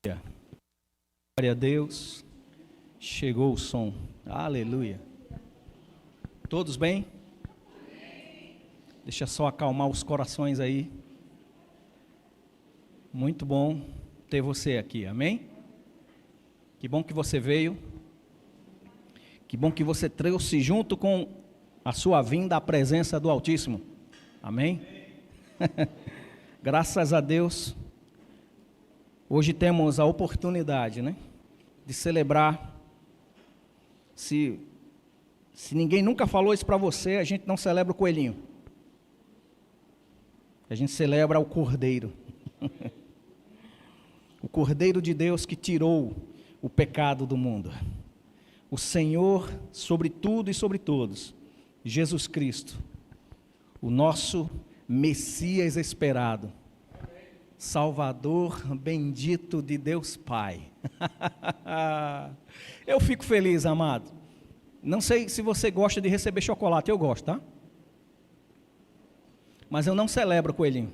Glória a Deus. Chegou o som. Aleluia. Todos bem? Deixa só acalmar os corações aí. Muito bom ter você aqui, amém? Que bom que você veio. Que bom que você trouxe junto com a sua vinda a presença do Altíssimo. Amém? Graças a Deus. Hoje temos a oportunidade, né, de celebrar. Se ninguém nunca falou isso para você, a gente não celebra o coelhinho. A gente celebra o Cordeiro. O Cordeiro de Deus que tirou o pecado do mundo. O Senhor sobre tudo e sobre todos. Jesus Cristo. O nosso Messias esperado. Salvador bendito de Deus Pai. Eu fico feliz, amado. Não sei se você gosta de receber chocolate, eu gosto, tá? Mas eu não celebro coelhinho.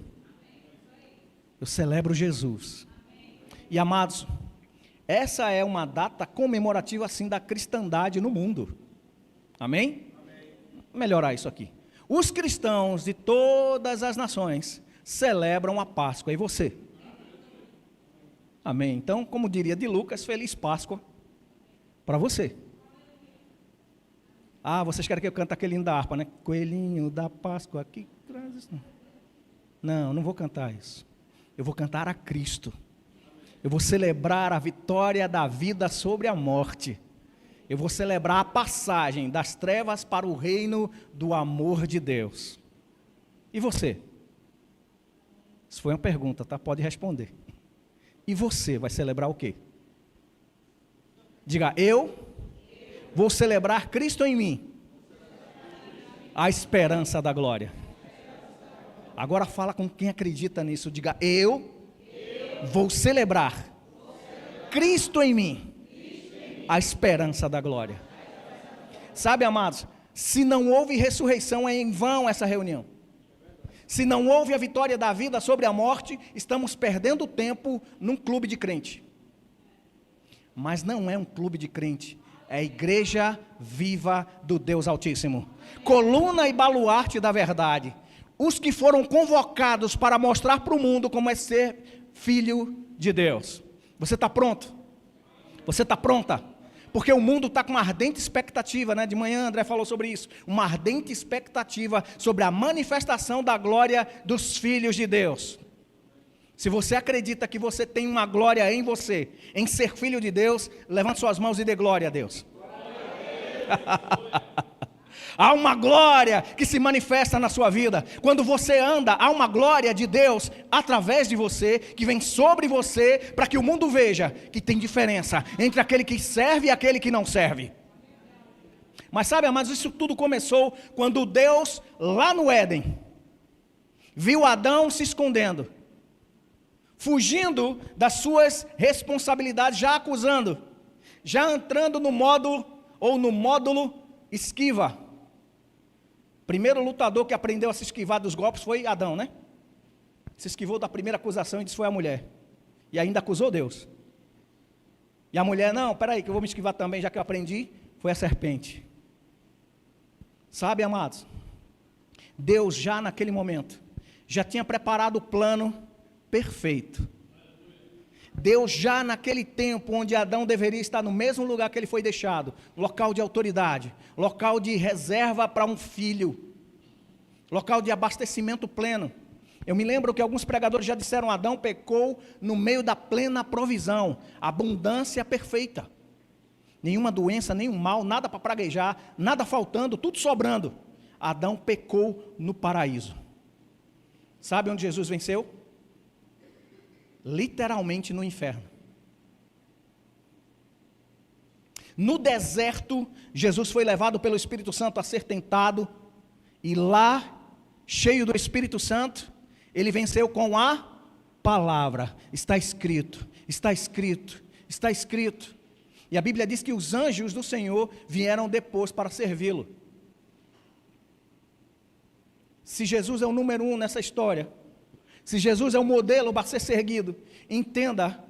Eu celebro Jesus. E amados, essa é uma data comemorativa assim da cristandade no mundo. Amém? Vou melhorar isso aqui. Os cristãos de todas as nações celebram a Páscoa. E você? Amém. Então, como diria de Lucas, feliz Páscoa para você. Ah, vocês querem que eu cante aquele hino da harpa, né? Coelhinho da Páscoa, que traz. Não vou cantar isso. Eu vou cantar a Cristo. Eu vou celebrar a vitória da vida sobre a morte. Eu vou celebrar a passagem das trevas para o reino do amor de Deus. E você? Isso foi uma pergunta, tá? Pode responder. E você vai celebrar o quê? Diga, eu vou celebrar Cristo em mim. A esperança da glória. Agora fala com quem acredita nisso. Diga, eu vou celebrar Cristo em mim. A esperança da glória. Sabe, amados, se não houve ressurreição, é em vão essa reunião. Se não houve a vitória da vida sobre a morte, estamos perdendo tempo num clube de crente. Mas não é um clube de crente, é a igreja viva do Deus Altíssimo. Coluna e baluarte da verdade. Os que foram convocados para mostrar para o mundo como é ser filho de Deus. Você está pronto? Você está pronta? Porque o mundo está com uma ardente expectativa, né? De manhã André falou sobre isso. Uma ardente expectativa sobre a manifestação da glória dos filhos de Deus. Se você acredita que você tem uma glória em você, em ser filho de Deus, levante suas mãos e dê glória a Deus. Há uma glória que se manifesta na sua vida. Quando você anda, há uma glória de Deus através de você, que vem sobre você, para que o mundo veja que tem diferença entre aquele que serve e aquele que não serve. Mas sabe, amados, isso tudo começou quando Deus, lá no Éden, viu Adão se escondendo, fugindo das suas responsabilidades, já acusando, já entrando no modo, ou no módulo esquiva. Primeiro lutador que aprendeu a se esquivar dos golpes foi Adão, né? Se esquivou da primeira acusação e disse foi a mulher. E ainda acusou Deus. E a mulher, não, peraí, que eu vou me esquivar também, já que eu aprendi, foi a serpente. Sabe, amados? Deus já naquele momento, já tinha preparado o plano perfeito. Deus já naquele tempo onde Adão deveria estar no mesmo lugar que ele foi deixado, local de autoridade, local de reserva para um filho, local de abastecimento pleno. Eu me lembro que alguns pregadores já disseram, Adão pecou no meio da plena provisão, abundância perfeita. Nenhuma doença, nenhum mal, nada para praguejar, nada faltando, tudo sobrando. Adão pecou no paraíso. Sabe onde Jesus venceu? Literalmente no inferno. No deserto, Jesus foi levado pelo Espírito Santo a ser tentado, e lá, cheio do Espírito Santo, ele venceu com a palavra. Está escrito, está escrito, está escrito. E a Bíblia diz que os anjos do Senhor vieram depois para servi-lo. Se Jesus é o número 1 nessa história, se Jesus é o modelo para ser seguido, entenda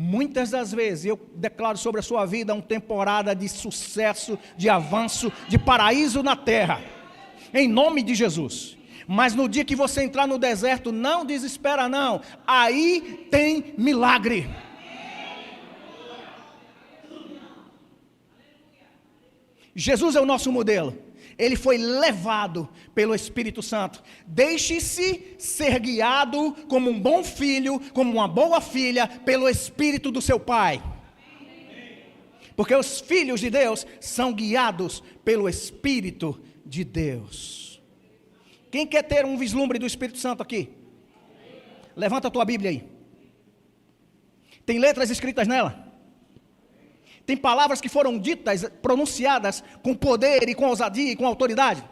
Muitas das vezes eu declaro sobre a sua vida uma temporada de sucesso, de avanço, de paraíso na terra, em nome de Jesus. Mas no dia que você entrar no deserto, não desespera não, aí tem milagre. Jesus é o nosso modelo. Ele foi levado pelo Espírito Santo. Deixe-se ser guiado como um bom filho, como uma boa filha, pelo Espírito do seu Pai. Porque os filhos de Deus são guiados pelo Espírito de Deus. Quem quer ter um vislumbre do Espírito Santo aqui? Levanta a tua Bíblia aí. Tem letras escritas nela? Tem palavras que foram ditas, pronunciadas com poder e com ousadia e com autoridade.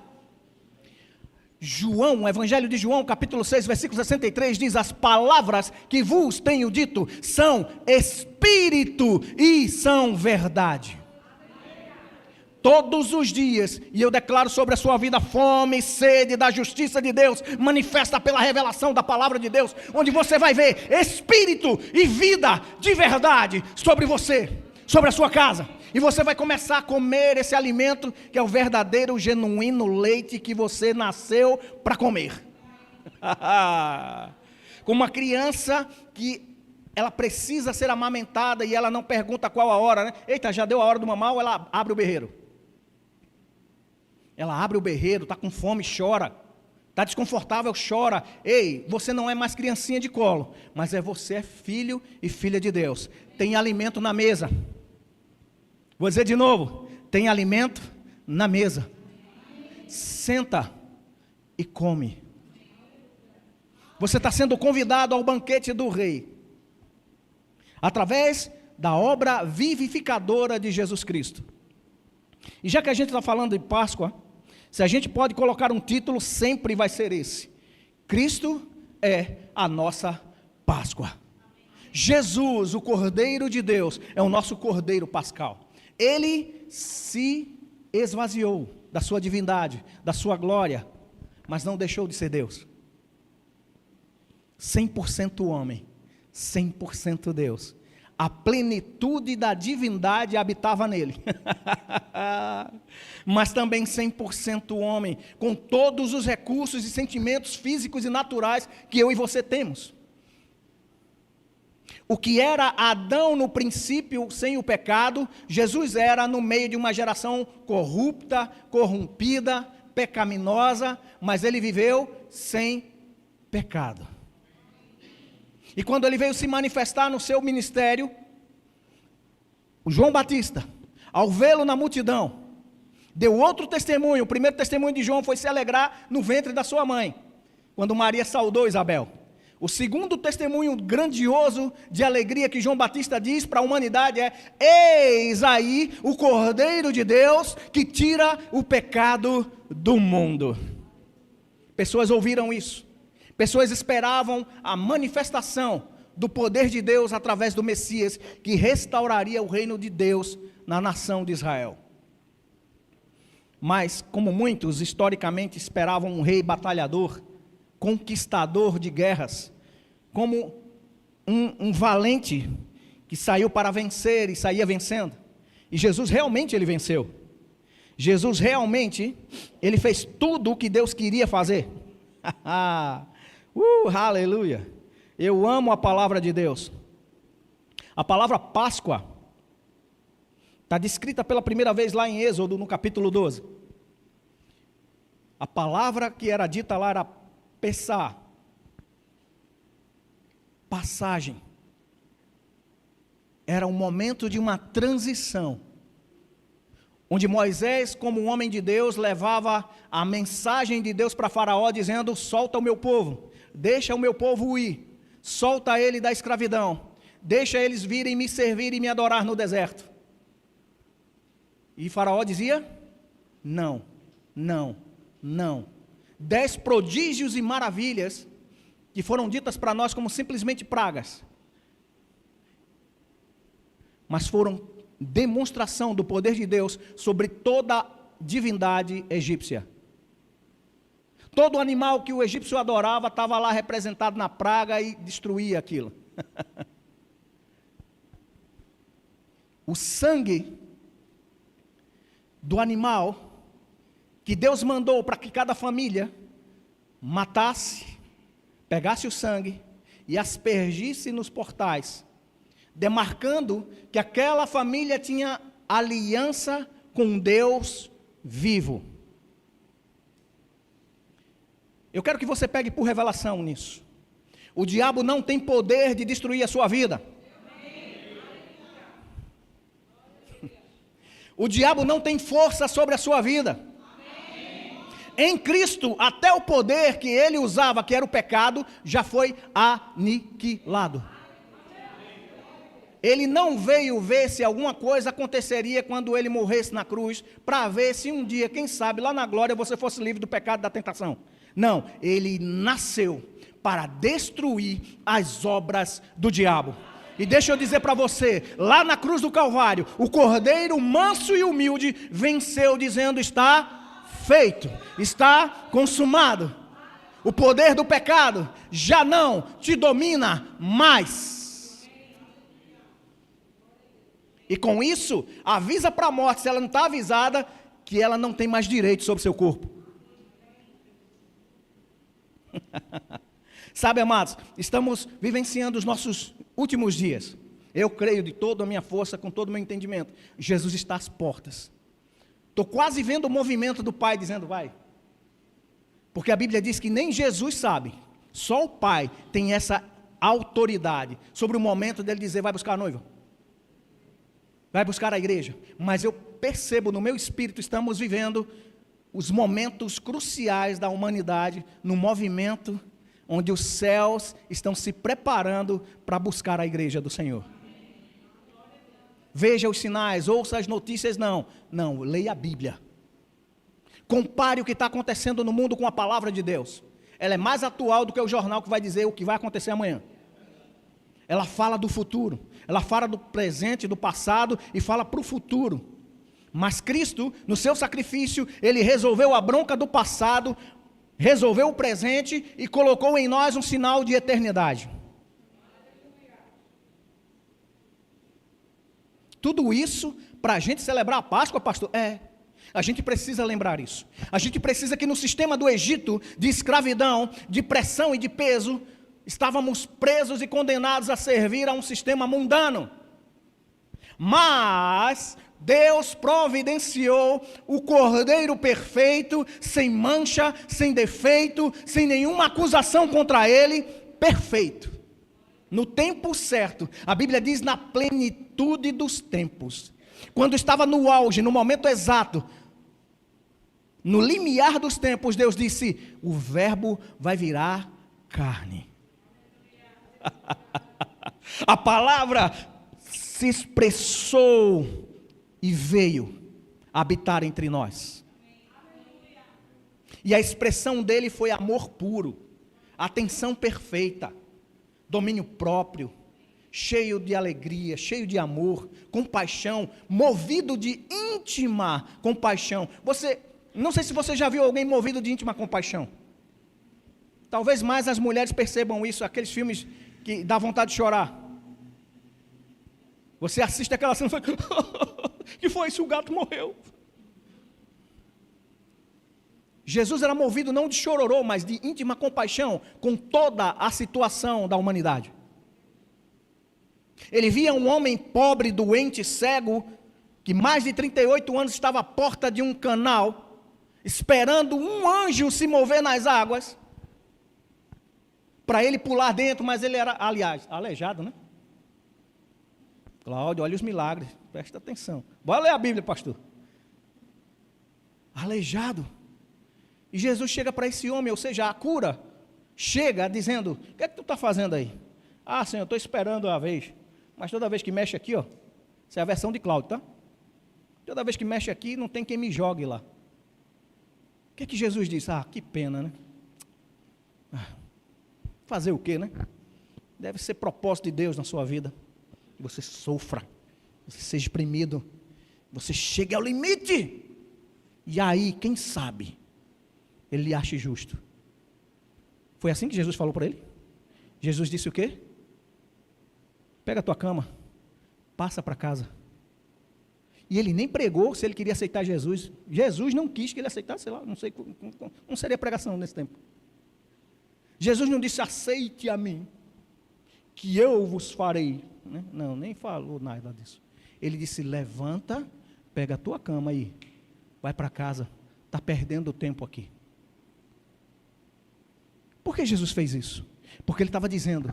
João, o Evangelho de João, capítulo 6, versículo 63, diz: as palavras que vos tenho dito são espírito e são verdade. Todos os dias, e eu declaro sobre a sua vida fome e sede da justiça de Deus, manifesta pela revelação da palavra de Deus, onde você vai ver espírito e vida de verdade sobre você, sobre a sua casa, e você vai começar a comer esse alimento que é o verdadeiro, genuíno leite que você nasceu para comer. Como uma criança que ela precisa ser amamentada e ela não pergunta qual a hora, né? Eita, já deu a hora do mamar, ou ela abre o berreiro. Ela abre o berreiro, está com fome, chora. Está desconfortável, chora. Ei, você não é mais criancinha de colo, mas você é filho e filha de Deus. Tem alimento na mesa. Vou dizer de novo, tem alimento na mesa. Senta e come. Você está sendo convidado ao banquete do rei, através da obra vivificadora de Jesus Cristo. E já que a gente está falando de Páscoa, se a gente pode colocar um título, sempre vai ser esse: Cristo é a nossa Páscoa. Jesus, o Cordeiro de Deus, é o nosso Cordeiro Pascal. Ele se esvaziou da sua divindade, da sua glória, mas não deixou de ser Deus. 100% homem, 100% Deus. A plenitude da divindade habitava nele. Mas também 100% homem, com todos os recursos e sentimentos físicos e naturais que eu e você temos. O que era Adão no princípio sem o pecado, Jesus era no meio de uma geração corrupta, corrompida, pecaminosa, mas ele viveu sem pecado. E quando ele veio se manifestar no seu ministério, o João Batista, ao vê-lo na multidão, deu outro testemunho. O primeiro testemunho de João foi se alegrar no ventre da sua mãe, quando Maria saudou Isabel. O segundo testemunho grandioso de alegria que João Batista diz para a humanidade é: eis aí o Cordeiro de Deus que tira o pecado do mundo. Pessoas ouviram isso. Pessoas esperavam a manifestação do poder de Deus através do Messias, que restauraria o reino de Deus na nação de Israel. Mas, como muitos historicamente esperavam um rei batalhador, conquistador de guerras, como um valente que saiu para vencer e saía vencendo. E Jesus realmente ele venceu. Jesus realmente ele fez tudo o que Deus queria fazer. Aleluia! Eu amo a palavra de Deus. A palavra Páscoa está descrita pela primeira vez lá em Êxodo, no capítulo 12. A palavra que era dita lá era Pessá, passagem. Era um momento de uma transição, onde Moisés, como um homem de Deus, levava a mensagem de Deus para Faraó, dizendo: solta o meu povo, deixa o meu povo ir, solta ele da escravidão, deixa eles virem me servir e me adorar no deserto. E Faraó dizia: não, não, não. 10 prodígios e maravilhas que foram ditas para nós como simplesmente pragas, mas foram demonstração do poder de Deus sobre toda a divindade egípcia. Todo animal que o egípcio adorava estava lá representado na praga e destruía aquilo. o sangue do animal que Deus mandou para que cada família matasse, pegasse o sangue e aspergisse nos portais, demarcando que aquela família tinha aliança com Deus vivo. Eu quero que você pegue por revelação nisso. O diabo não tem poder de destruir a sua vida. O diabo não tem força sobre a sua vida. Em Cristo, até o poder que ele usava, que era o pecado, já foi aniquilado. Ele não veio ver se alguma coisa aconteceria quando ele morresse na cruz, para ver se um dia, quem sabe, lá na glória você fosse livre do pecado e da tentação. Não, ele nasceu para destruir as obras do diabo. E deixa eu dizer para você, lá na cruz do Calvário, o Cordeiro manso e humilde venceu dizendo: está feito, está consumado. O poder do pecado já não te domina mais. E com isso, avisa para a morte, se ela não está avisada, que ela não tem mais direito sobre seu corpo. Sabe, amados, estamos vivenciando os nossos últimos dias. Eu creio de toda a minha força, com todo o meu entendimento, Jesus está às portas. Estou quase vendo o movimento do Pai dizendo: vai. Porque a Bíblia diz que nem Jesus sabe, só o Pai tem essa autoridade sobre o momento dele dizer: vai buscar a noiva, vai buscar a igreja. Mas eu percebo no meu espírito, estamos vivendo os momentos cruciais da humanidade, no movimento onde os céus estão se preparando para buscar a igreja do Senhor. Veja os sinais, ouça as notícias, não, leia a Bíblia. Compare o que está acontecendo no mundo com a palavra de Deus. Ela é mais atual do que o jornal que vai dizer o que vai acontecer amanhã. Ela fala do futuro, ela fala do presente, do passado e fala para o futuro. Mas Cristo, no seu sacrifício, Ele resolveu a bronca do passado, resolveu o presente e colocou em nós um sinal de eternidade. Tudo isso para a gente celebrar a Páscoa, pastor? A gente precisa lembrar isso. A gente precisa que no sistema do Egito, de escravidão, de pressão e de peso, estávamos presos e condenados a servir a um sistema mundano. Mas Deus providenciou o Cordeiro perfeito, sem mancha, sem defeito, sem nenhuma acusação contra ele, perfeito. No tempo certo, a Bíblia diz na plenitude dos tempos. Quando estava no auge, no momento exato, no limiar dos tempos, Deus disse: o verbo vai virar carne. A palavra se expressou e veio habitar entre nós. E a expressão dele foi amor puro, atenção perfeita, domínio próprio, cheio de alegria, cheio de amor, compaixão, movido de íntima compaixão. Não sei se você já viu alguém movido de íntima compaixão. Talvez mais as mulheres percebam isso, aqueles filmes que dá vontade de chorar. Você assiste aquela cena e fala: que foi isso? O gato morreu. Jesus era movido não de chororô, mas de íntima compaixão com toda a situação da humanidade. Ele via um homem pobre, doente, cego, que mais de 38 anos estava à porta de um canal, esperando um anjo se mover nas águas, para ele pular dentro, mas ele era, aliás, aleijado, né? Cláudio, olha os milagres, presta atenção. Bora ler a Bíblia, pastor. Aleijado. E Jesus chega para esse homem, ou seja, a cura, chega dizendo: o que é que tu está fazendo aí? Ah, Senhor, eu estou esperando a vez. Mas toda vez que mexe aqui, ó, essa é a versão de Cláudio, tá? Toda vez que mexe aqui, não tem quem me jogue lá. O que é que Jesus disse? Ah, que pena, né? Fazer o quê, né? Deve ser propósito de Deus na sua vida. Que você sofra, você seja exprimido, você chegue ao limite. E aí, quem sabe, ele lhe ache justo. Foi assim que Jesus falou para ele? Jesus disse o quê? Pega a tua cama, passa para casa E ele nem pregou se ele queria aceitar Jesus. Jesus não quis que ele aceitasse, sei lá, não sei, não seria pregação nesse tempo. Jesus não disse, aceite a mim, que eu vos farei. Não, nem falou nada disso. Ele disse, levanta, pega a tua cama aí, vai para casa, está perdendo tempo aqui. Por que Jesus fez isso? Porque ele estava dizendo,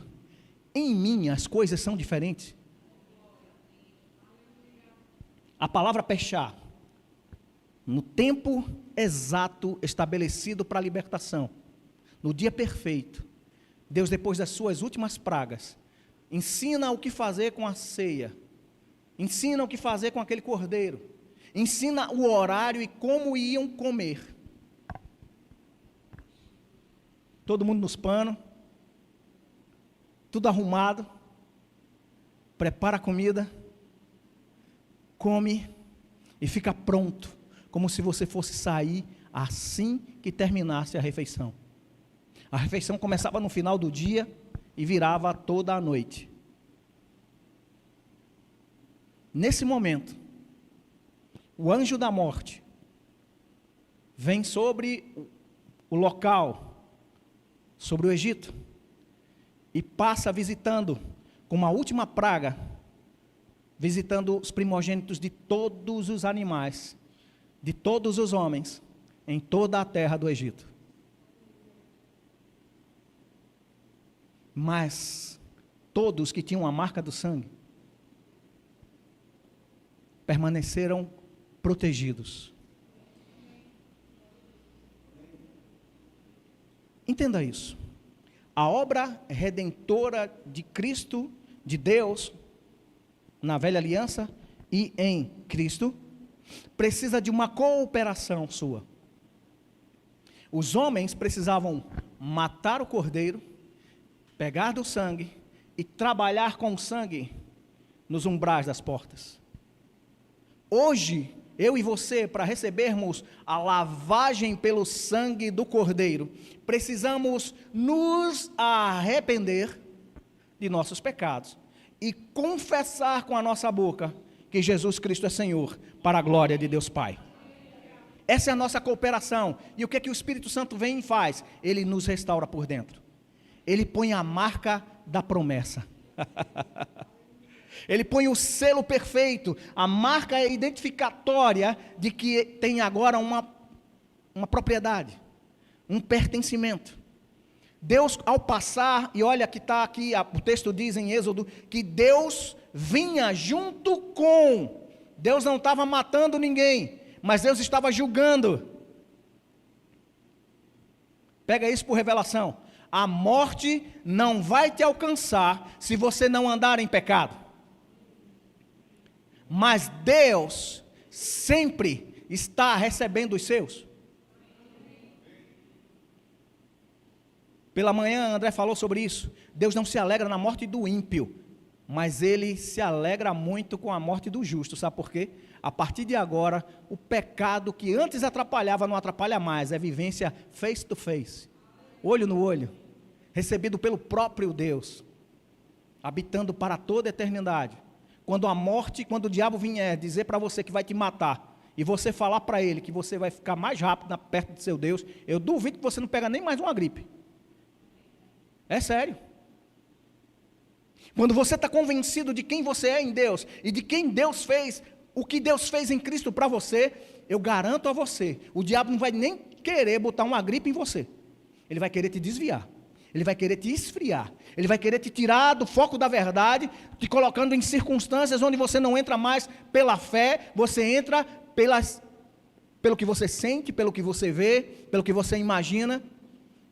em mim as coisas são diferentes. A palavra pechá, no tempo exato estabelecido para a libertação, no dia perfeito, Deus, depois das suas últimas pragas, ensina o que fazer com a ceia, ensina o que fazer com aquele cordeiro, ensina o horário e como iam comer. Todo mundo nos panos, tudo arrumado, prepara a comida, come e fica pronto, como se você fosse sair assim que terminasse a refeição. A refeição começava no final do dia e virava toda a noite. Nesse momento, o anjo da morte vem sobre o local, sobre o Egito, e passa visitando, com uma última praga, visitando os primogênitos de todos os animais, de todos os homens, em toda a terra do Egito. Mas todos que tinham a marca do sangue permaneceram protegidos. Entenda isso. A obra redentora de Cristo, de Deus, na velha aliança e em Cristo, precisa de uma cooperação sua. Os homens precisavam matar o cordeiro, pegar do sangue e trabalhar com o sangue nos umbrais das portas. Hoje, eu e você, para recebermos a lavagem pelo sangue do cordeiro, precisamos nos arrepender de nossos pecados e confessar com a nossa boca que Jesus Cristo é Senhor, para a glória de Deus Pai. Essa é a nossa cooperação. E o que é que o Espírito Santo vem e faz? Ele nos restaura por dentro. Ele põe a marca da promessa. Ele põe o selo perfeito, a marca identificatória de que tem agora uma propriedade, um pertencimento. Deus, ao passar, e olha que está aqui, o texto diz em Êxodo, que Deus vinha junto com, Deus não estava matando ninguém, mas Deus estava julgando. Pega isso por revelação. A morte não vai te alcançar se você não andar em pecado. Mas Deus sempre está recebendo os seus. Pela manhã André falou sobre isso. Deus não se alegra na morte do ímpio, mas Ele se alegra muito com a morte do justo. Sabe por quê? A partir de agora, o pecado que antes atrapalhava, não atrapalha mais. É vivência face to face, olho no olho, recebido pelo próprio Deus, habitando para toda a eternidade. Quando a morte, quando o diabo vier dizer para você que vai te matar, e você falar para ele que você vai ficar mais rápido perto de seu Deus, eu duvido que você não pega nem mais uma gripe. É sério. Quando você está convencido de quem você é em Deus, e de quem Deus fez, o que Deus fez em Cristo para você, eu garanto a você, o diabo não vai nem querer botar uma gripe em você. Ele vai querer te desviar. Ele vai querer te esfriar. Ele vai querer te tirar do foco da verdade, te colocando em circunstâncias onde você não entra mais pela fé, você entra pelo que você sente, pelo que você vê, pelo que você imagina.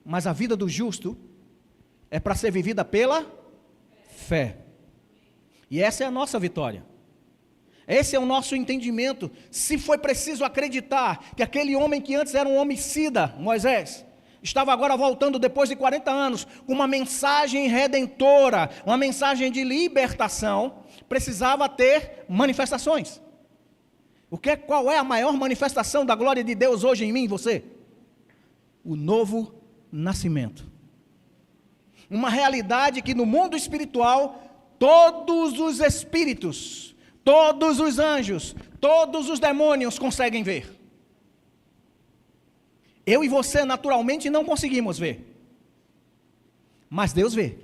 Mas a vida do justo é para ser vivida pela fé. E essa é a nossa vitória. Esse é o nosso entendimento. Se foi preciso acreditar que aquele homem que antes era um homicida, Moisés, estava agora voltando depois de 40 anos, com uma mensagem redentora, uma mensagem de libertação, precisava ter manifestações. Qual é a maior manifestação da glória de Deus hoje em mim e você? O novo nascimento. Uma realidade que no mundo espiritual, todos os espíritos, Todos os anjos, todos os demônios conseguem ver. Eu e você naturalmente não conseguimos ver. Mas Deus vê.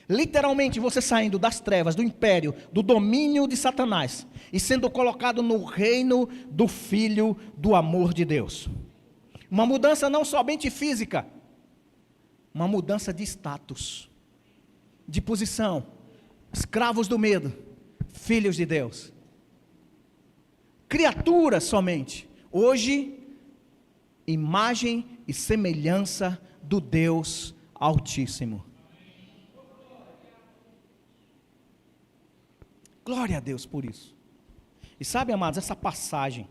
Literalmente você saindo das trevas, do império, do domínio de Satanás e sendo colocado no reino do Filho do amor de Deus. Uma mudança não somente física, uma mudança de status, de posição. Escravos do medo, filhos de Deus. Criaturas somente. Hoje, imagem e semelhança do Deus Altíssimo. Glória a Deus por isso. E sabe, amados, essa passagem,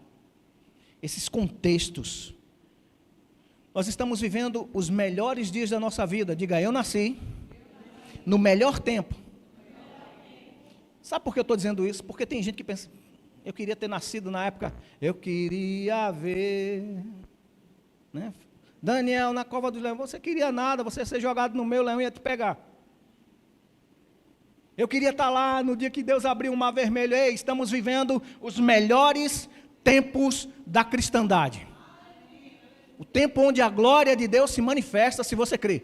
esses contextos, nós estamos vivendo os melhores dias da nossa vida. Diga, eu nasci no melhor tempo. Sabe por que eu estou dizendo isso? Porque tem gente que pensa, eu queria ter nascido na época, eu queria ver, né? Daniel na cova do leão, você queria nada, você ia ser jogado no meio, o leão ia te pegar. Eu queria estar lá no dia que Deus abriu o mar vermelho. Ei, estamos vivendo os melhores tempos da cristandade. O tempo onde a glória de Deus se manifesta se você crê.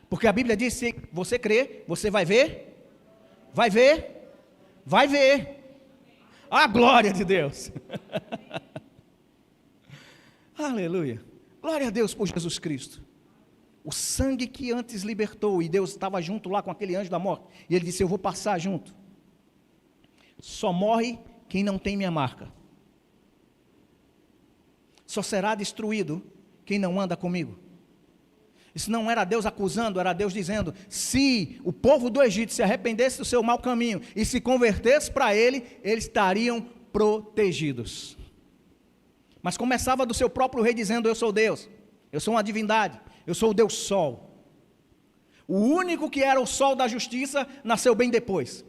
Porque a Bíblia diz, se você crê, você vai ver, vai ver, vai ver. A glória de Deus. Aleluia. Glória a Deus por Jesus Cristo. O sangue que antes libertou, e Deus estava junto lá com aquele anjo da morte, e ele disse, eu vou passar junto. Só morre quem não tem minha marca. Só será destruído quem não anda comigo. Isso não era Deus acusando, era Deus dizendo, se o povo do Egito se arrependesse do seu mau caminho, e se convertesse para ele, eles estariam protegidos. Mas começava do seu próprio rei dizendo, eu sou Deus, eu sou uma divindade, eu sou o Deus Sol. O único que era o Sol da justiça, nasceu bem depois,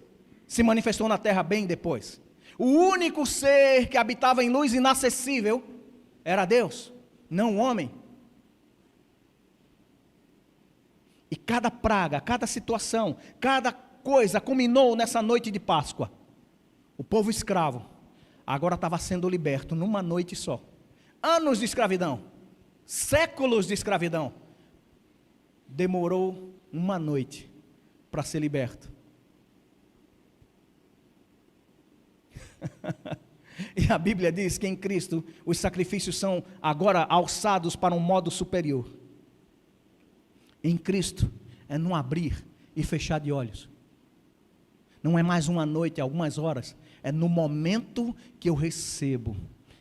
se manifestou na terra bem depois. O único ser que habitava em luz inacessível, era Deus, não o homem. E cada praga, cada situação, cada coisa culminou nessa noite de Páscoa. O povo escravo, agora estava sendo liberto numa noite só. Anos de escravidão, séculos de escravidão, demorou uma noite para ser liberto. E a Bíblia diz que em Cristo os sacrifícios são agora alçados para um modo superior. Em Cristo é num abrir e fechar de olhos. Não é mais uma noite, algumas horas, é no momento que eu recebo,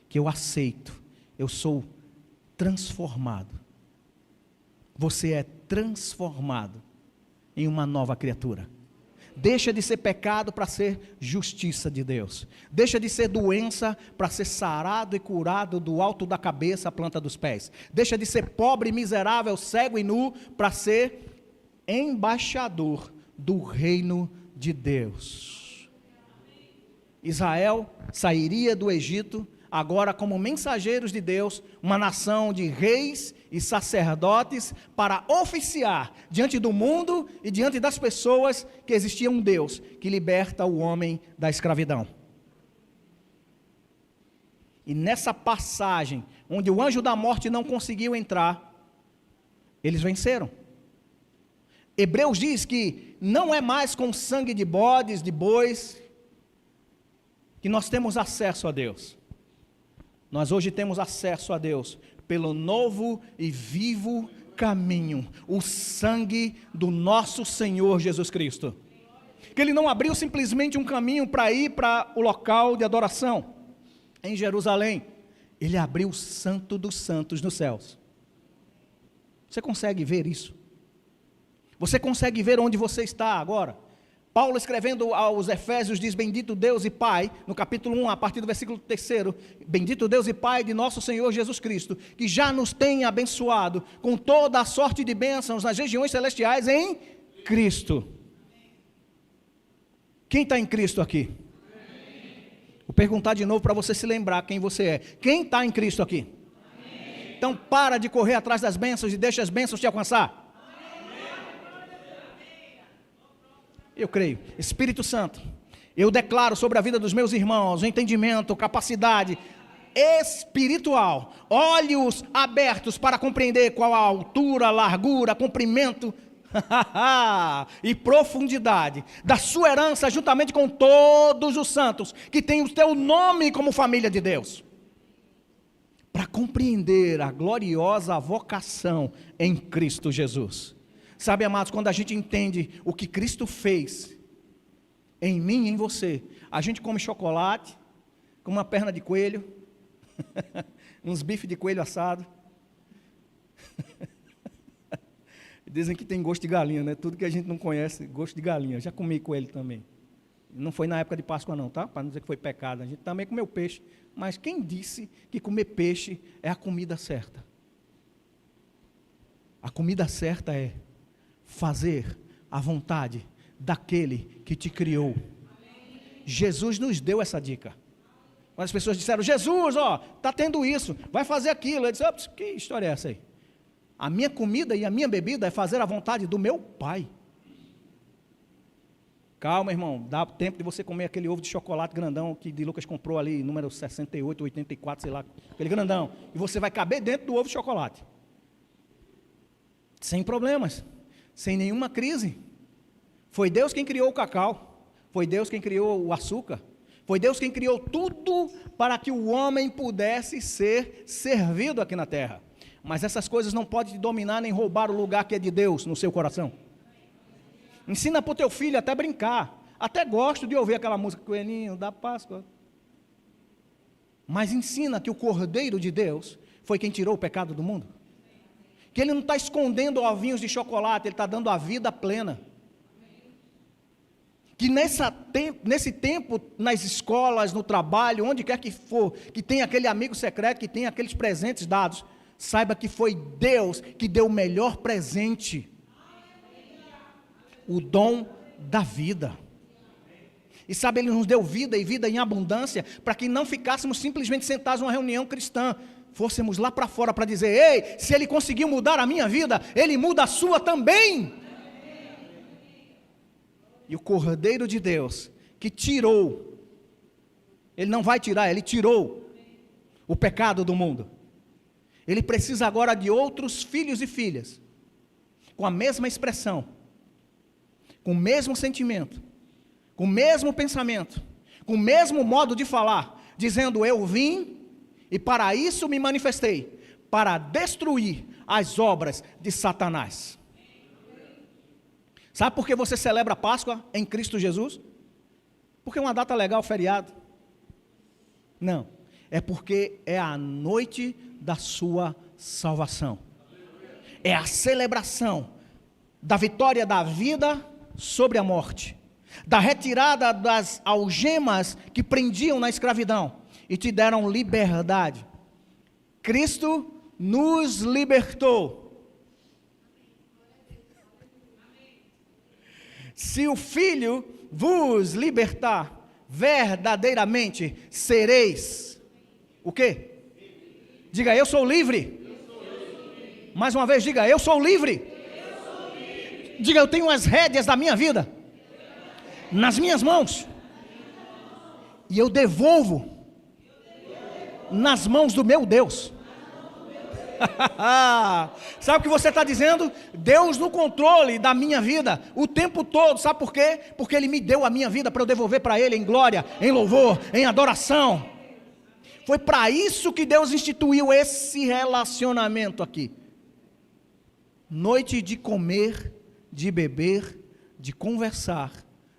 que eu aceito, eu sou transformado. Você é transformado em uma nova criatura. Deixa de ser pecado para ser justiça de Deus. Deixa de ser doença para ser sarado e curado do alto da cabeça à planta dos pés. Deixa de ser pobre, miserável, cego e nu para ser embaixador do reino de Deus. Israel sairia do Egito agora como mensageiros de Deus, uma nação de reis e sacerdotes para oficiar diante do mundo e diante das pessoas que existia um Deus que liberta o homem da escravidão. E nessa passagem, onde o anjo da morte não conseguiu entrar, eles venceram. Hebreus diz que não é mais com sangue de bodes, de bois, que nós temos acesso a Deus. Nós hoje temos acesso a Deus pelo novo e vivo caminho, o sangue do nosso Senhor Jesus Cristo. Que Ele não abriu simplesmente um caminho para ir para o local de adoração em Jerusalém. Ele abriu o santo dos santos nos céus. Você consegue ver isso? Você consegue ver onde você está agora? Paulo, escrevendo aos Efésios, diz, bendito Deus e Pai, no capítulo 1, a partir do versículo 3, bendito Deus e Pai de nosso Senhor Jesus Cristo, que já nos tem abençoado com toda a sorte de bênçãos nas regiões celestiais em Cristo. Quem está em Cristo aqui? Vou perguntar de novo para você se lembrar quem você é. Quem está em Cristo aqui? Então para de correr atrás das bênçãos e deixa as bênçãos te alcançar. Eu creio. Espírito Santo, Eu declaro sobre a vida dos meus irmãos o entendimento, capacidade espiritual, olhos abertos para compreender qual a altura, largura, comprimento e profundidade da sua herança, juntamente com todos os santos que têm o teu nome como família de Deus, para compreender a gloriosa vocação em Cristo Jesus. Sabe, amados, quando a gente entende o que Cristo fez em mim e em você, a gente come chocolate, com uma perna de coelho, uns bifes de coelho assado. Dizem que tem gosto de galinha, né? Tudo que a gente não conhece, gosto de galinha. Já comi coelho também. Não foi na época de Páscoa não, tá? Para não dizer que foi pecado. A gente também comeu peixe. Mas quem disse que comer peixe é a comida certa? A comida certa é fazer a vontade daquele que te criou. Jesus nos deu essa dica. Quando as pessoas disseram, Jesus, está tendo isso, vai fazer aquilo. Eu disse, que história é essa aí? A minha comida e a minha bebida é fazer a vontade do meu Pai. Calma, irmão, dá tempo de você comer aquele ovo de chocolate grandão que de Lucas comprou ali, número 68, 84, sei lá, aquele grandão. E você vai caber dentro do ovo de chocolate. Sem problemas, sem nenhuma crise. Foi Deus quem criou o cacau, foi Deus quem criou o açúcar, foi Deus quem criou tudo para que o homem pudesse ser servido aqui na terra. Mas essas coisas não podem te dominar nem roubar o lugar que é de Deus no seu coração. Ensina para o teu filho até brincar. Até gosto de ouvir aquela música, Coelhinho da Páscoa. Mas ensina que o Cordeiro de Deus foi quem tirou o pecado do mundo. Que ele não está escondendo ovinhos de chocolate, ele está dando a vida plena. Que nesse tempo, nas escolas, no trabalho, onde quer que for, que tem aquele amigo secreto, que tem aqueles presentes dados, saiba que foi Deus que deu o melhor presente, o dom da vida. E sabe, Ele nos deu vida e vida em abundância, para que não ficássemos simplesmente sentados numa reunião cristã, fôssemos lá para fora para dizer, ei, se Ele conseguiu mudar a minha vida, Ele muda a sua também. E o Cordeiro de Deus, que tirou, Ele não vai tirar, Ele tirou o pecado do mundo. Ele precisa agora de outros filhos e filhas, com a mesma expressão, com o mesmo sentimento, com o mesmo pensamento, com o mesmo modo de falar, dizendo, eu vim e para isso me manifestei, para destruir as obras de Satanás. Sabe por que você celebra a Páscoa em Cristo Jesus? Porque é uma data legal, feriado? Não, é porque é a noite da sua salvação. É a celebração da vitória da vida sobre a morte, da retirada das algemas que prendiam na escravidão e te deram liberdade. Cristo nos libertou. Se o Filho vos libertar, verdadeiramente sereis o quê? Diga, eu sou livre. Mais uma vez, diga, eu sou livre. Diga, eu tenho as rédeas da minha vida nas minhas mãos e eu devolvo nas mãos do meu Deus. Sabe o que você está dizendo? Deus no controle da minha vida o tempo todo. Sabe por quê? Porque Ele me deu a minha vida para eu devolver para Ele em glória, em louvor, em adoração. Foi para isso que Deus instituiu esse relacionamento aqui. Noite de comer, de beber, de conversar,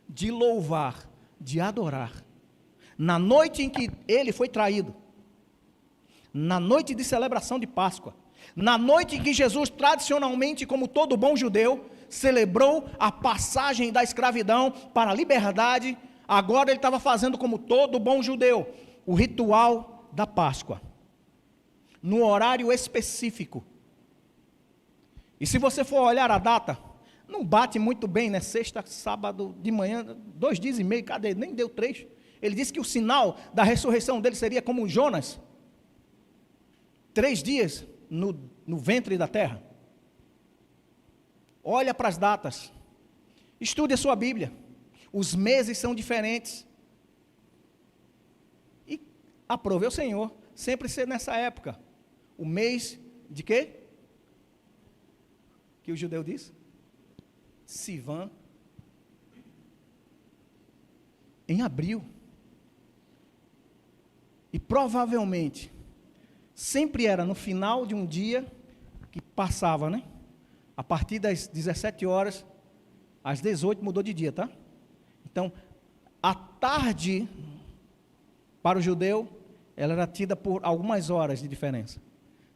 de louvar, de adorar. Na noite em que Ele foi traído, na noite de celebração de Páscoa, na noite em que Jesus, tradicionalmente, como todo bom judeu, celebrou a passagem da escravidão para a liberdade, agora ele estava fazendo como todo bom judeu, o ritual da Páscoa, no horário específico. E se você for olhar a data, não bate muito bem, né? Sexta, sábado de manhã, 2 dias e meio, cadê? Nem deu 3. Ele disse que o sinal da ressurreição dele seria como Jonas, 3 dias no ventre da terra. Olha para as datas, estude a sua Bíblia, os meses são diferentes. E aprove ao Senhor sempre ser nessa época. O mês de quê? Que o judeu diz? Sivan. Em abril. E provavelmente, sempre era no final de um dia que passava, né? A partir das 17 horas, às 18 mudou de dia, tá? Então, a tarde, para o judeu, ela era tida por algumas horas de diferença.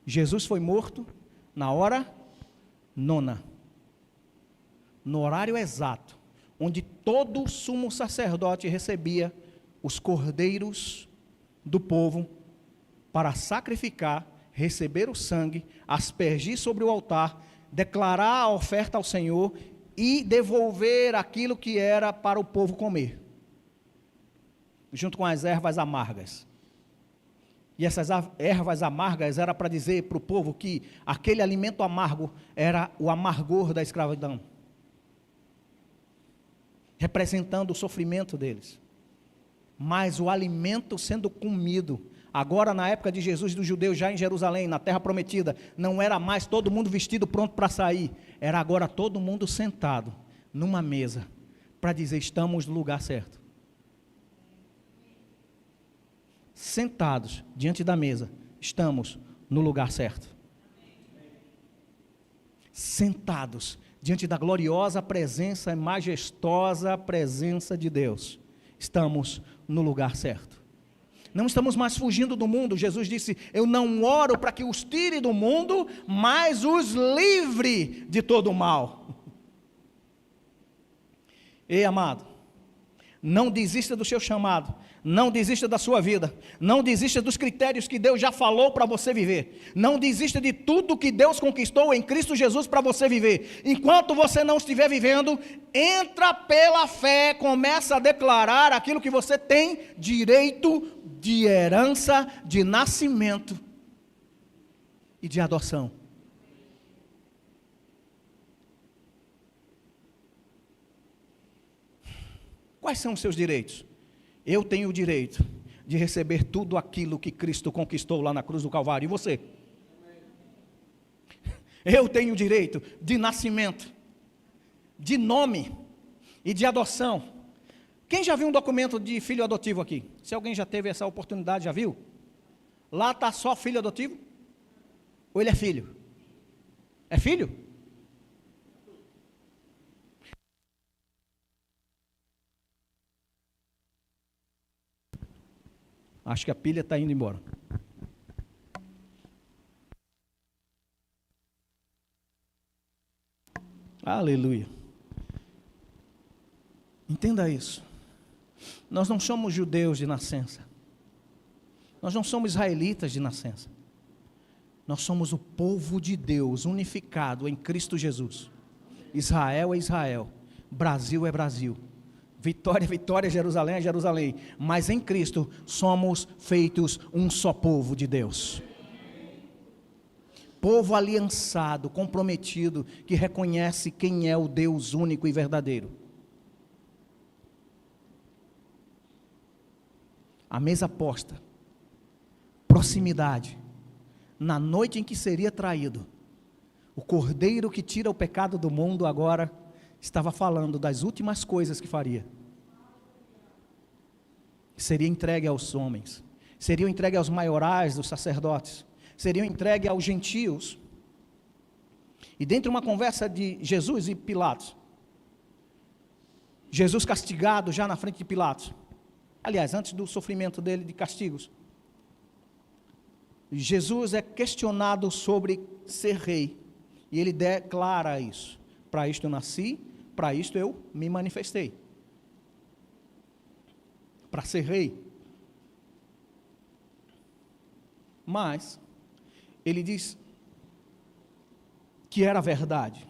Jesus foi morto na hora 9, no horário exato, onde todo sumo sacerdote recebia os cordeiros do povo para sacrificar, receber o sangue, aspergir sobre o altar, declarar a oferta ao Senhor e devolver aquilo que era para o povo comer, junto com as ervas amargas. E essas ervas amargas era para dizer para o povo que aquele alimento amargo era o amargor da escravidão, representando o sofrimento deles. Mas o alimento sendo comido, agora na época de Jesus e dos judeus já em Jerusalém, na terra prometida, não era mais todo mundo vestido pronto para sair, era agora todo mundo sentado numa mesa, para dizer estamos no lugar certo. Sentados diante da mesa, estamos no lugar certo. Sentados diante da gloriosa presença e majestosa presença de Deus, estamos no lugar certo. Não estamos mais fugindo do mundo. Jesus disse, eu não oro para que os tire do mundo, mas os livre de todo o mal. Ei, amado, não desista do seu chamado, não desista da sua vida, não desista dos critérios que Deus já falou para você viver, não desista de tudo que Deus conquistou em Cristo Jesus para você viver. Enquanto você não estiver vivendo, entra pela fé, começa a declarar aquilo que você tem direito de herança, de nascimento e de adoção. Quais são os seus direitos? Eu tenho o direito de receber tudo aquilo que Cristo conquistou lá na cruz do Calvário. E você? Eu tenho o direito de nascimento, de nome e de adoção. Quem já viu um documento de filho adotivo aqui? Se alguém já teve essa oportunidade, já viu? Lá está só filho adotivo? Ou ele é filho? É filho? Acho que a pilha está indo embora. Aleluia. Entenda isso. Nós não somos judeus de nascença. Nós não somos israelitas de nascença. Nós somos o povo de Deus unificado em Cristo Jesus. Israel é Israel. Brasil é Brasil. Vitória, vitória, Jerusalém é Jerusalém. Mas em Cristo somos feitos um só povo de Deus. Povo aliançado, comprometido, que reconhece quem é o Deus único e verdadeiro. A mesa posta, proximidade, na noite em que seria traído, o cordeiro que tira o pecado do mundo agora estava falando das últimas coisas que faria. Seria entregue aos homens, seriam entregue aos maiorais dos sacerdotes, seriam entregue aos gentios. E dentro de uma conversa de Jesus e Pilatos, Jesus castigado já na frente de Pilatos, aliás, antes do sofrimento dele de castigos, Jesus é questionado sobre ser rei, e ele declara isso: para isto eu nasci, para isto eu me manifestei, para ser rei. Mas ele diz que era verdade,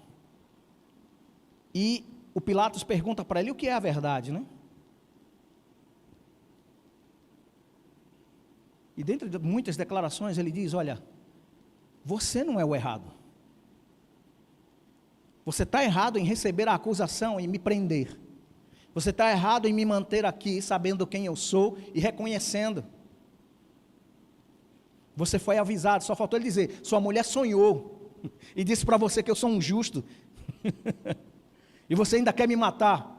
e o Pilatos pergunta para ele o que é a verdade, né? E dentro de muitas declarações ele diz: olha, você não é o errado. Você está errado em receber a acusação e me prender. Você está errado em me manter aqui, sabendo quem eu sou e reconhecendo. Você foi avisado, só faltou ele dizer, sua mulher sonhou e disse para você que eu sou um justo. E você ainda quer me matar.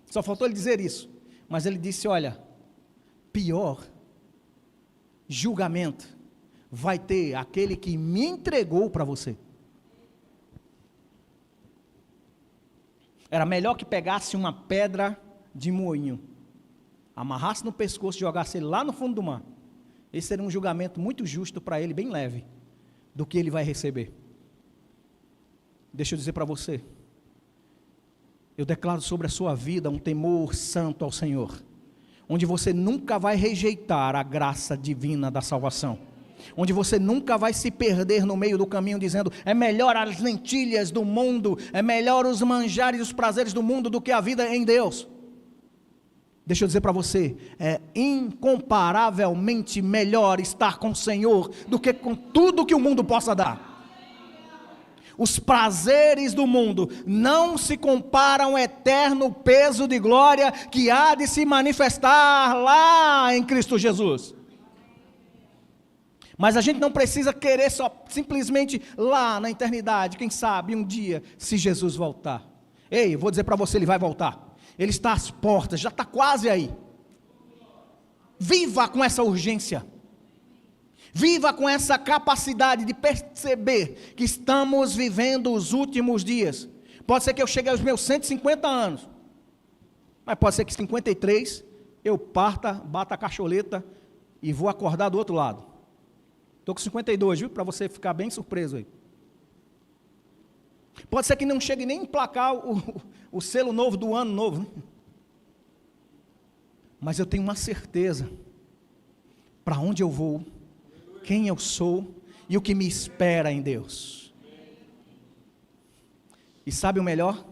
Só faltou ele dizer isso. Mas ele disse, olha, pior julgamento vai ter aquele que me entregou para você. Era melhor que pegasse uma pedra de moinho, amarrasse no pescoço e jogasse ele lá no fundo do mar. Esse seria um julgamento muito justo para ele, bem leve, do que ele vai receber. Deixa eu dizer para você, eu declaro sobre a sua vida um temor santo ao Senhor, onde você nunca vai rejeitar a graça divina da salvação, onde você nunca vai se perder no meio do caminho dizendo, é melhor as lentilhas do mundo, é melhor os manjares e os prazeres do mundo do que a vida em Deus. Deixa eu dizer para você, é incomparavelmente melhor estar com o Senhor do que com tudo que o mundo possa dar. Os prazeres do mundo não se comparam ao eterno peso de glória que há de se manifestar lá em Cristo Jesus. Mas a gente não precisa querer só simplesmente lá na eternidade, quem sabe um dia, se Jesus voltar. Ei, eu vou dizer para você, ele vai voltar. Ele está às portas, já está quase aí. Viva com essa urgência. Viva com essa capacidade de perceber que estamos vivendo os últimos dias. Pode ser que eu chegue aos meus 150 anos, mas pode ser que 53 eu parta, bata a cacholeta e vou acordar do outro lado. Estou com 52, viu? Para você ficar bem surpreso aí. Pode ser que não chegue nem a emplacar o selo novo do ano novo, né? Mas eu tenho uma certeza, para onde eu vou, quem eu sou e o que me espera em Deus. E sabe o melhor?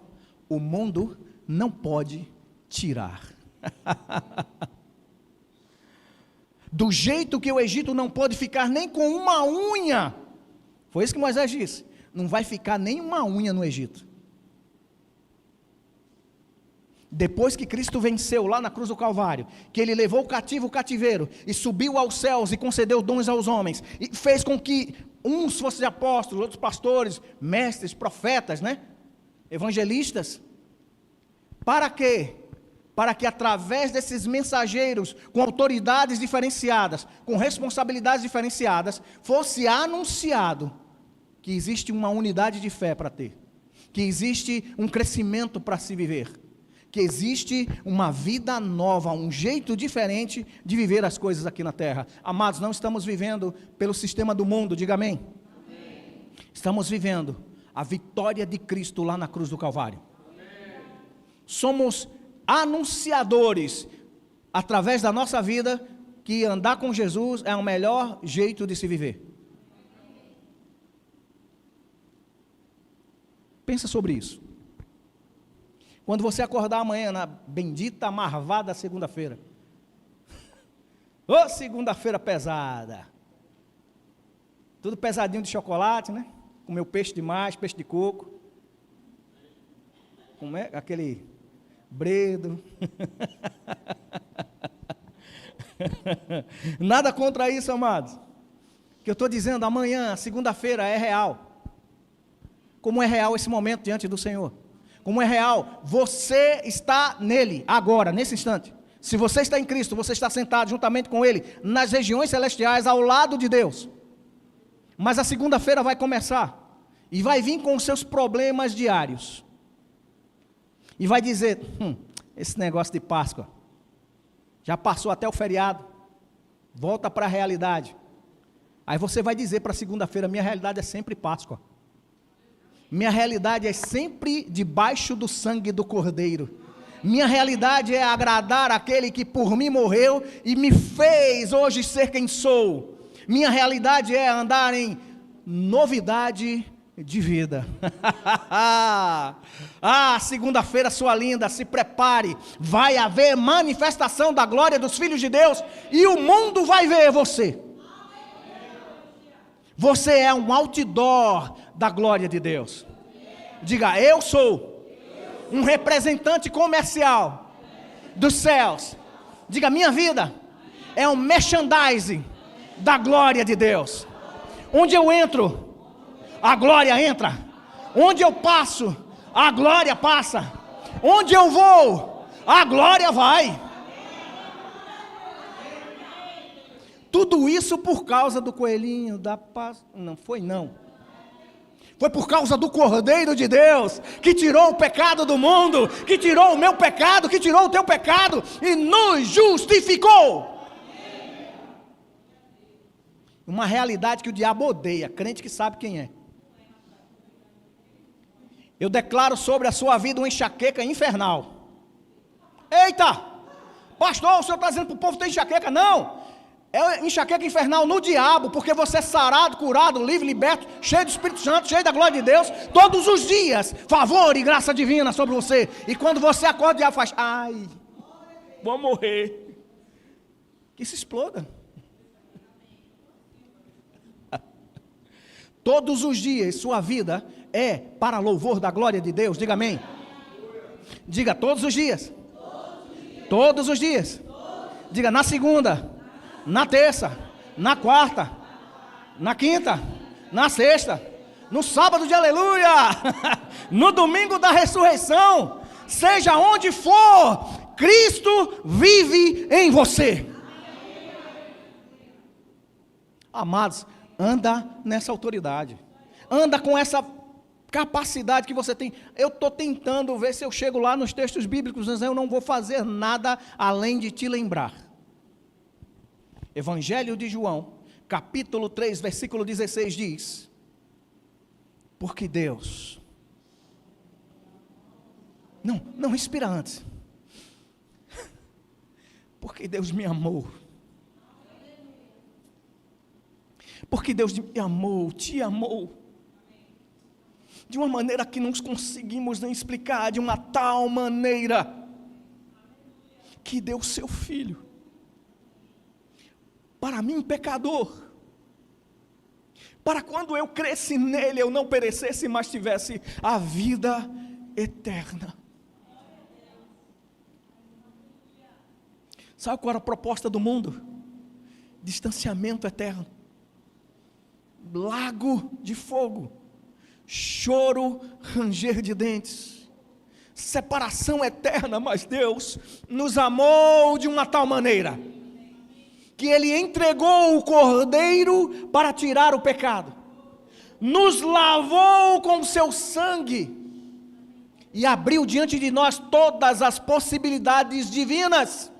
O mundo não pode tirar. Do jeito que o Egito não pode ficar nem com uma unha. Foi isso que Moisés disse. Não vai ficar nem uma unha no Egito. Depois que Cristo venceu lá na cruz do Calvário, que ele levou o cativo o cativeiro, e subiu aos céus e concedeu dons aos homens, e fez com que uns fossem apóstolos, outros pastores, mestres, profetas, né? Evangelistas. Para quê? Para que através desses mensageiros, com autoridades diferenciadas, com responsabilidades diferenciadas, fosse anunciado que existe uma unidade de fé para ter, que existe um crescimento para se viver, que existe uma vida nova, um jeito diferente de viver as coisas aqui na terra. Amados, não estamos vivendo pelo sistema do mundo, diga amém. Amém. Estamos vivendo a vitória de Cristo lá na cruz do Calvário. Amém. Somos anunciadores, através da nossa vida, que andar com Jesus é o melhor jeito de se viver. Pensa sobre isso. Quando você acordar amanhã, na bendita, marvada segunda-feira. Ô, segunda-feira pesada. Tudo pesadinho de chocolate, né? Comeu peixe demais, peixe de coco. Como é? Aquele bredo. Nada contra isso, amados. O que eu estou dizendo, amanhã, segunda-feira, é real. Como é real esse momento diante do Senhor? Como é real? Você está nele, agora, nesse instante. Se você está em Cristo, você está sentado juntamente com Ele, nas regiões celestiais, ao lado de Deus. Mas a segunda-feira vai começar, e vai vir com os seus problemas diários. E vai dizer, esse negócio de Páscoa, já passou até o feriado, volta para a realidade. Aí você vai dizer para a segunda-feira, minha realidade é sempre Páscoa. Minha realidade é sempre debaixo do sangue do Cordeiro. Minha realidade é agradar aquele que por mim morreu e me fez hoje ser quem sou. Minha realidade é andar em novidade de vida. Segunda-feira, sua linda, se prepare. Vai haver manifestação da glória dos filhos de Deus e o mundo vai ver você. Você é um outdoor da glória de Deus. Diga, eu sou um representante comercial dos céus. Diga, minha vida é um merchandising da glória de Deus. Onde eu entro, a glória entra. Onde eu passo, a glória passa. Onde eu vou, a glória vai. Tudo isso por causa do coelhinho da paz. Não foi não. Foi por causa do Cordeiro de Deus, que tirou o pecado do mundo, que tirou o meu pecado, que tirou o teu pecado e nos justificou. Uma realidade que o diabo odeia, crente que sabe quem é. Eu declaro sobre a sua vida uma enxaqueca infernal. Eita! Pastor, o senhor está dizendo para o povo ter enxaqueca? Não! É enxaqueca infernal no diabo, porque você é sarado, curado, livre, liberto, cheio do Espírito Santo, cheio da glória de Deus, todos os dias, favor e graça divina sobre você. E quando você acorda, o diabo faz, ai, vou morrer. Que se exploda. Todos os dias, sua vida é para louvor da glória de Deus, diga amém. Diga, todos os dias. Todos os dias. Diga, na segunda. Na terça, na quarta, na quinta, na sexta, no sábado de aleluia, no domingo da ressurreição, seja onde for, Cristo vive em você. Amados, anda nessa autoridade, anda com essa capacidade que você tem. Eu estou tentando ver se eu chego lá nos textos bíblicos, mas eu não vou fazer nada além de te lembrar. Evangelho de João, capítulo 3, versículo 16 diz: porque Deus, não respira antes, porque Deus me amou, porque Deus me amou, te amou, de uma maneira que não conseguimos nem explicar, de uma tal maneira, que deu seu Filho, para mim pecador, para quando eu cresci nele, eu não perecesse, mas tivesse a vida eterna. Sabe qual era a proposta do mundo? Distanciamento eterno, lago de fogo, choro, ranger de dentes, separação eterna. Mas Deus nos amou de uma tal maneira, que Ele entregou o Cordeiro para tirar o pecado, nos lavou com o seu sangue, e abriu diante de nós todas as possibilidades divinas.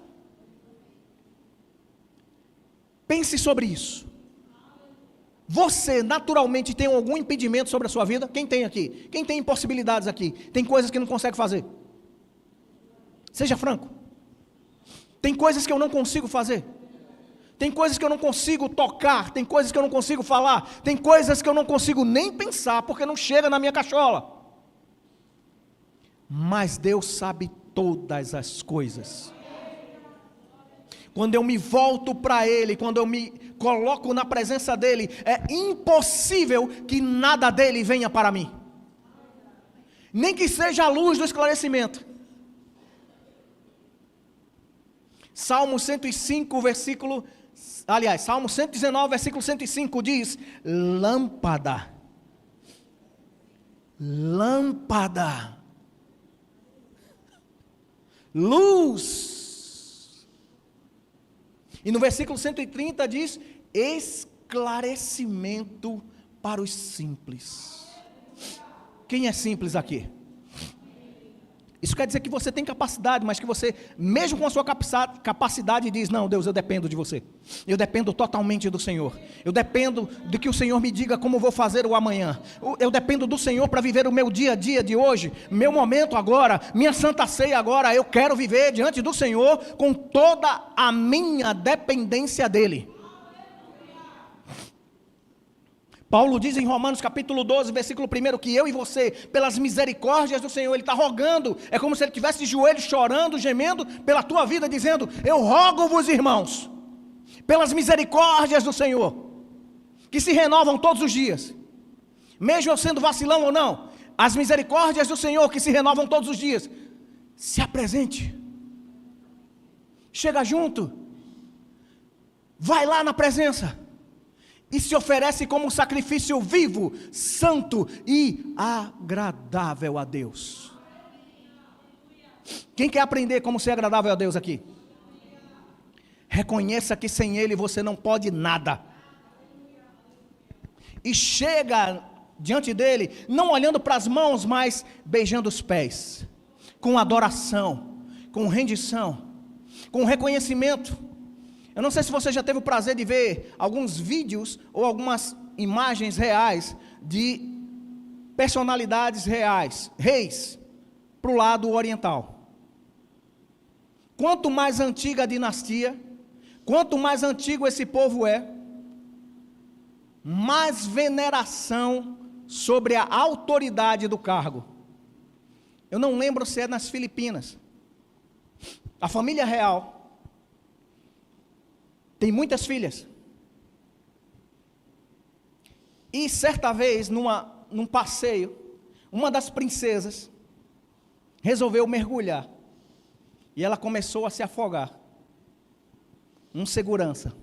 Pense sobre isso. Você naturalmente tem algum impedimento sobre a sua vida? Quem tem aqui? Quem tem impossibilidades aqui? Tem coisas que não consegue fazer? Seja franco. Tem coisas que eu não consigo fazer. Tem coisas que eu não consigo tocar, tem coisas que eu não consigo falar, tem coisas que eu não consigo nem pensar, porque não chega na minha cachola. Mas Deus sabe todas as coisas. Quando eu me volto para Ele, quando eu me coloco na presença dEle, é impossível que nada dEle venha para mim, nem que seja a luz do esclarecimento. Salmo 105, Salmo 119, versículo 105 diz: lâmpada, luz. E no versículo 130 diz: esclarecimento para os simples. Quem é simples aqui? Isso quer dizer que você tem capacidade, mas que você, mesmo com a sua capacidade, diz: não, Deus, eu dependo de você, eu dependo totalmente do Senhor, eu dependo de que o Senhor me diga como vou fazer o amanhã, eu dependo do Senhor para viver o meu dia a dia de hoje, meu momento agora, minha santa ceia agora. Eu quero viver diante do Senhor com toda a minha dependência dEle. Paulo diz em Romanos capítulo 12, versículo 1, que eu e você, pelas misericórdias do Senhor, ele está rogando, é como se ele estivesse de joelhos chorando, gemendo pela tua vida, dizendo: eu rogo-vos, irmãos, pelas misericórdias do Senhor, que se renovam todos os dias, mesmo eu sendo vacilão ou não, as misericórdias do Senhor que se renovam todos os dias. Se apresente, chega junto, vai lá na presença e se oferece como um sacrifício vivo, santo e agradável a Deus. Quem quer aprender como ser agradável a Deus aqui? Reconheça que sem Ele você não pode nada. E chega diante dEle, não olhando para as mãos, mas beijando os pés, com adoração, com rendição, com reconhecimento. Eu não sei se você já teve o prazer de ver alguns vídeos ou algumas imagens reais de personalidades reais, reis, para o lado oriental. Quanto mais antiga a dinastia, quanto mais antigo esse povo é, mais veneração sobre a autoridade do cargo. Eu não lembro se é nas Filipinas. A família real tem muitas filhas. E certa vez, num passeio, uma das princesas resolveu mergulhar. E ela começou a se afogar. Um segurança,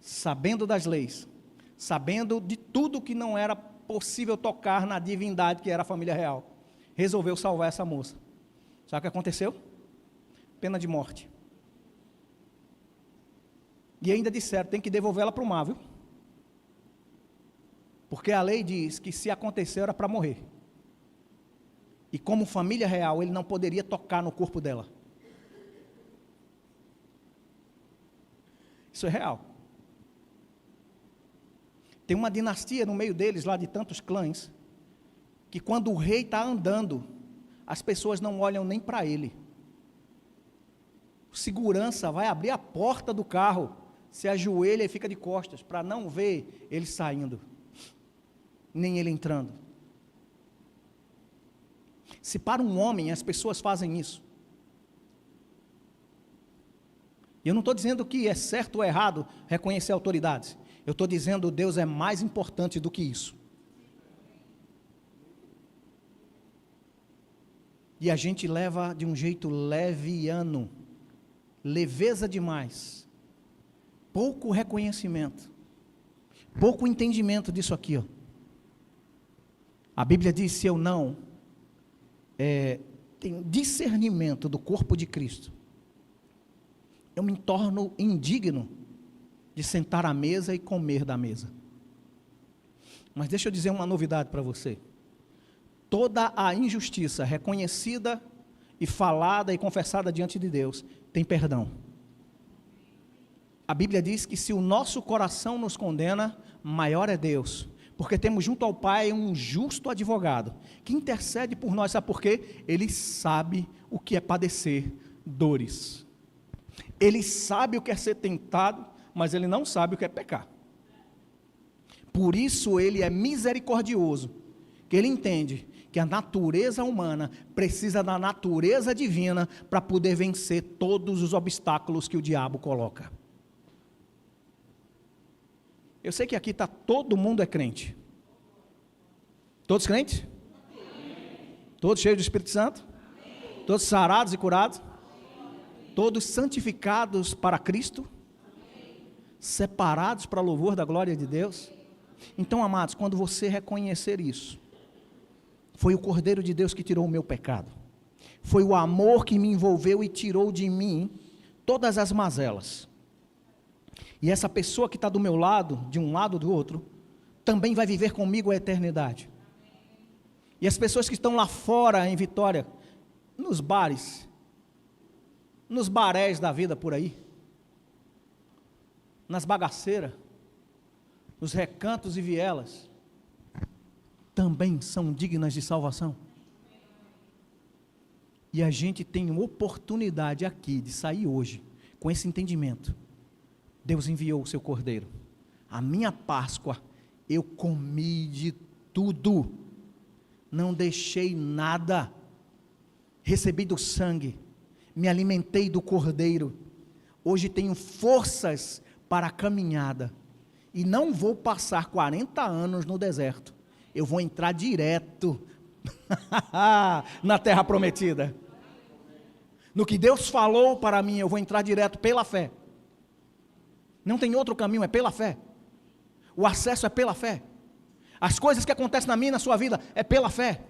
sabendo das leis, sabendo de tudo que não era possível tocar na divindade que era a família real, resolveu salvar essa moça. Sabe o que aconteceu? Pena de morte. E ainda disseram, tem que devolvê-la para o mar, viu? Porque a lei diz que se aconteceu era para morrer. E como família real, ele não poderia tocar no corpo dela. Isso é real. Tem uma dinastia no meio deles, lá de tantos clãs, que quando o rei está andando, as pessoas não olham nem para ele. O segurança vai abrir a porta do carro, se ajoelha e fica de costas, para não ver ele saindo, nem ele entrando. Se para um homem as pessoas fazem isso, e eu não estou dizendo que é certo ou errado reconhecer autoridades. Eu estou dizendo que Deus é mais importante do que isso. E a gente leva de um jeito leviano, leveza demais, pouco reconhecimento, pouco entendimento disso aqui. Ó. A Bíblia diz, se eu não tenho discernimento do corpo de Cristo, eu me torno indigno de sentar à mesa e comer da mesa. Mas deixa eu dizer uma novidade para você. Toda a injustiça reconhecida e falada e confessada diante de Deus tem perdão. A Bíblia diz que se o nosso coração nos condena, maior é Deus, porque temos junto ao Pai um justo advogado, que intercede por nós, sabe por quê? Ele sabe o que é padecer dores. Ele sabe o que é ser tentado, mas ele não sabe o que é pecar. Por isso ele é misericordioso, que ele entende que a natureza humana precisa da natureza divina para poder vencer todos os obstáculos que o diabo coloca. Eu sei que aqui está todo mundo é crente. Todos crentes? Todos cheios do Espírito Santo? Todos sarados e curados? Todos santificados para Cristo? Separados para louvor da glória de Deus? Então, amados, quando você reconhecer isso, foi o Cordeiro de Deus que tirou o meu pecado, foi o amor que me envolveu e tirou de mim todas as mazelas, e essa pessoa que está do meu lado, de um lado ou do outro, também vai viver comigo a eternidade. E as pessoas que estão lá fora em Vitória, nos bares, nos barés da vida por aí, nas bagaceiras, nos recantos e vielas, também são dignas de salvação. E a gente tem oportunidade aqui de sair hoje com esse entendimento. Deus enviou o seu Cordeiro. A minha Páscoa, eu comi de tudo, não deixei nada, recebi do sangue, me alimentei do Cordeiro, hoje tenho forças para a caminhada, e não vou passar 40 anos no deserto, eu vou entrar direto na terra prometida. No que Deus falou para mim, eu vou entrar direto pela fé. Não tem outro caminho, é pela fé. O acesso é pela fé. As coisas que acontecem na minha e na sua vida é pela fé.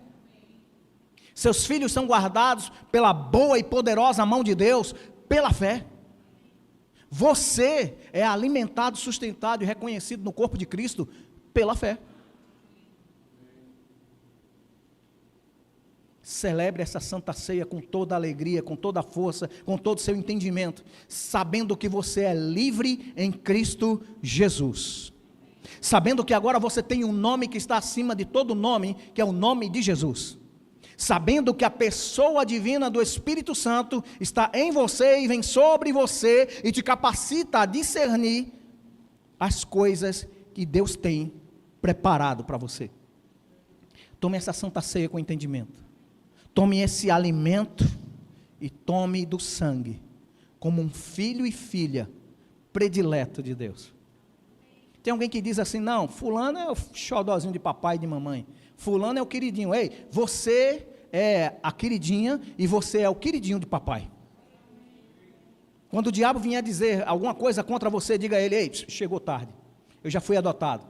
Seus filhos são guardados pela boa e poderosa mão de Deus, pela fé. Você é alimentado, sustentado e reconhecido no corpo de Cristo pela fé. Celebre essa santa ceia com toda a alegria, com toda a força, com todo o seu entendimento, sabendo que você é livre em Cristo Jesus. Sabendo que agora você tem um nome que está acima de todo nome, que é o nome de Jesus. Sabendo que a pessoa divina do Espírito Santo está em você e vem sobre você e te capacita a discernir as coisas que Deus tem preparado para você. Tome essa santa ceia com entendimento. Tome esse alimento e tome do sangue, como um filho e filha predileto de Deus. Tem alguém que diz assim, não, fulano é o xodózinho de papai e de mamãe, fulano é o queridinho. Ei, você é a queridinha e você é o queridinho de papai. Quando o diabo vier dizer alguma coisa contra você, diga a ele, ei, chegou tarde, eu já fui adotado,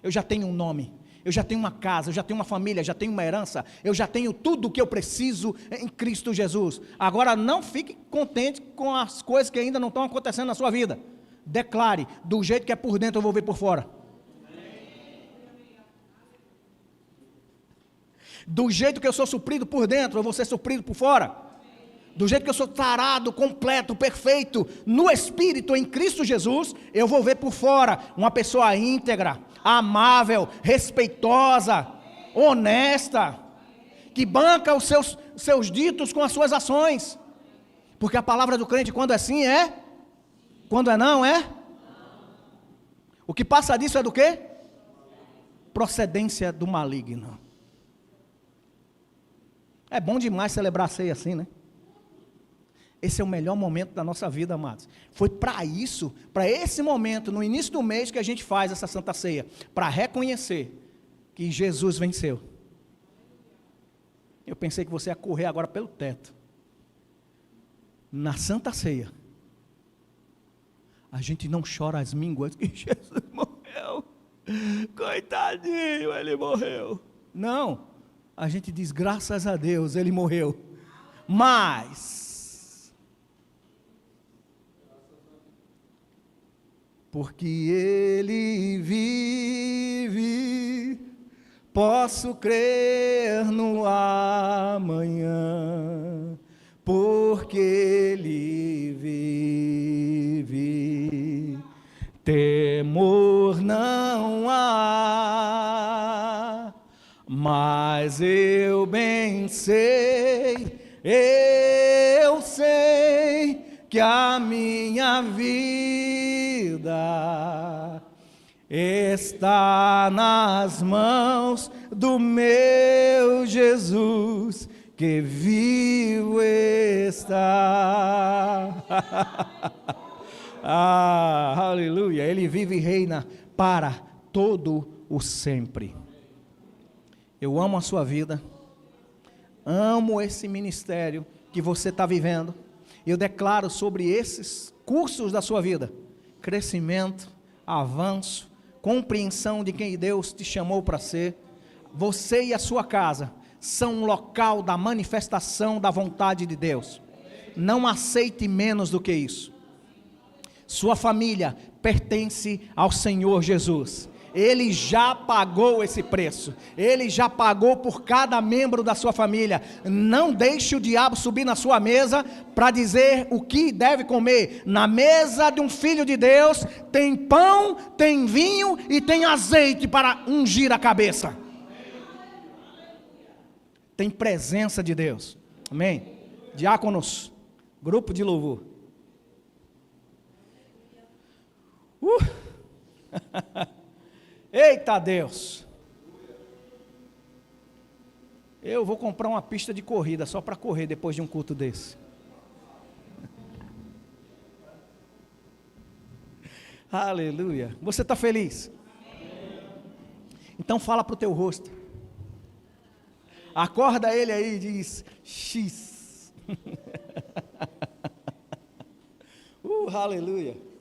eu já tenho um nome, eu já tenho uma casa, eu já tenho uma família, já tenho uma herança, eu já tenho tudo o que eu preciso em Cristo Jesus. Agora não fique contente com as coisas que ainda não estão acontecendo na sua vida. Declare, do jeito que é por dentro eu vou ver por fora. Do jeito que eu sou suprido por dentro, eu vou ser suprido por fora. Do jeito que eu sou sarado, completo, perfeito, no Espírito, em Cristo Jesus, eu vou ver por fora uma pessoa íntegra, amável, respeitosa, honesta, que banca os seus ditos com as suas ações. Porque a palavra do crente, quando é sim, é. Quando é não, é. O que passa disso é do quê? Procedência do maligno. É bom demais celebrar a ceia assim, né? Esse é o melhor momento da nossa vida, amados. Foi para isso, para esse momento, no início do mês, que a gente faz essa santa ceia, para reconhecer que Jesus venceu. Eu pensei que você ia correr agora pelo teto. Na santa ceia, a gente não chora as mínguas que Jesus morreu. Coitadinho, ele morreu. Não, a gente diz, graças a Deus, ele morreu. Mas porque ele vive, posso crer no amanhã, porque ele vive, temor não há, mas eu bem sei, eu sei que a minha vida está nas mãos do meu Jesus, que vivo está. Aleluia, ele vive e reina para todo o sempre. Eu amo a sua vida, amo esse ministério que você está vivendo. Eu declaro sobre esses cursos da sua vida, crescimento, avanço, compreensão de quem Deus te chamou para ser. Você e a sua casa são um local da manifestação da vontade de Deus. Não aceite menos do que isso. Sua família pertence ao Senhor Jesus. Ele já pagou esse preço. Ele já pagou por cada membro da sua família. Não deixe o diabo subir na sua mesa para dizer o que deve comer. Na mesa de um filho de Deus tem pão, tem vinho e tem azeite para ungir a cabeça. Tem presença de Deus. Amém? Diáconos, grupo de louvor. Eita Deus, eu vou comprar uma pista de corrida só para correr depois de um culto desse. Aleluia. Você está feliz? Então fala para o teu rosto, Acorda ele aí e diz: X. Aleluia.